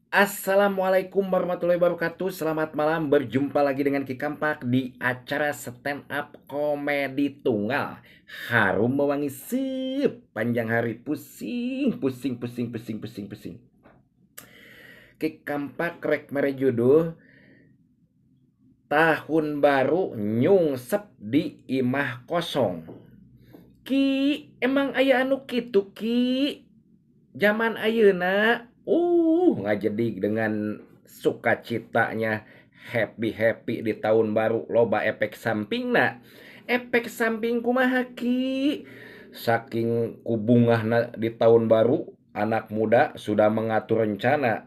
Assalamualaikum warahmatullahi wabarakatuh. Selamat malam, berjumpa lagi dengan Ki Kampak di acara stand up komedi tunggal. Harum mewangi sepanjang hari, pusing, pusing, pusing, pusing, pusing, pusing. Ki Kampak rek mere jodoh tahun baru nyungsep di imah kosong. Ki, emang aya anu kitu Ki? Zaman ayeuna ngajedig dengan sukacitanya happy-happy di tahun baru loba efek sampingna. Efek samping kumaha Ki? Saking kubungahna di tahun baru, anak muda sudah mengatur rencana.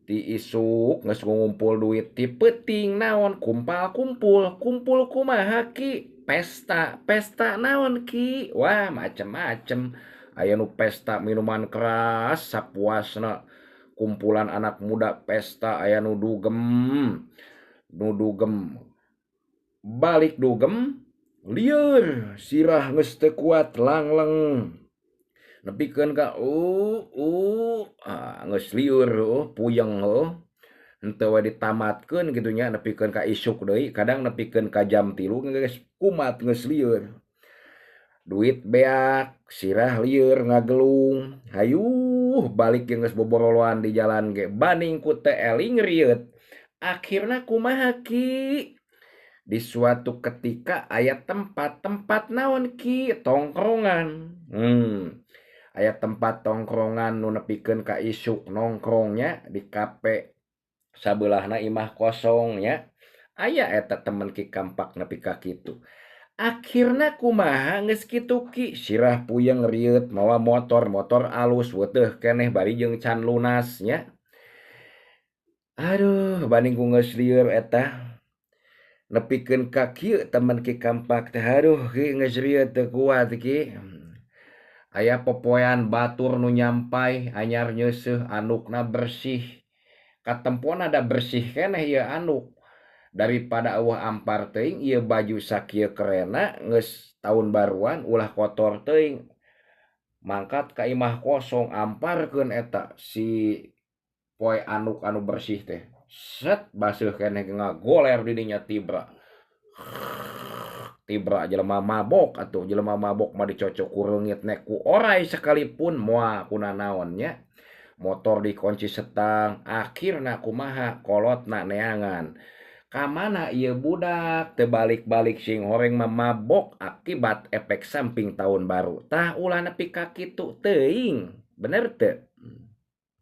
Ti isuk geus ngumpul duit ti peuting naon kumpul-kumpul. Kumpul kumaha Ki? Pesta. Pesta naon Ki? Wah, macem-macem. Aya nu pesta minuman keras sapuasna. Kumpulan anak muda pesta aya nu dugem. Nu dugem. Balik dugem lieur sirah geus teu kuat langleng. Nepikeun ka geus lieur puyeng henteu we ditamatkeun kitu nya nepikeun ka isuk deui kadang nepikeun ka jam 3 geus kumat geus lieur. Duit beak sirah lieur ngagelung hayuh balik geus boboroloan di jalan ge banding ku teu eling rieut. Akhirna kumaha Ki? Di suatu ketika aya tempat naon Ki? Tongkrongan. Aya tempat tongkrongan nu nepikeun ka isuk nongkrongnya di kafe sabelahna imah kosong nya. Aya eta temen Ki Kampak nepi ka kitu. Akhirna kumaha geus kitu Ki? Sirah puyeng rieut mawa motor alus weuteuh keneh bari jeung can lunas nya. Aduh banding ku geus lieur eta nepikeun ka kieu temen Ki Kampak teh aduh Ki geus rieut teu kuat Ki. Aya popoean batur nu nyampai anyar nyeuseuh andukna bersih. Katempona da bersih keneh ieu anduk. Daripada eueuh ampar teuing ieu baju sakieu kerena geus tahun baruan ulah kotor teuing. Mangkat ka imah kosong amparkeun eta si poe anduk anu bersih teh. Set baseuh keneh ngagoler di dinya tibra. Tibra jelema mabok atuh jelema mabok mah dicocok ku reungit nek ku oray sekalipun moal kunanaon nya. Motor dikunci setang akhirna kumaha kolotna neangan. Kamana ieu budak teu balik-balik sing horeng mah mabok akibat efek samping tahun baru. Tah ulah nepi ka kitu teuing. Bener teu?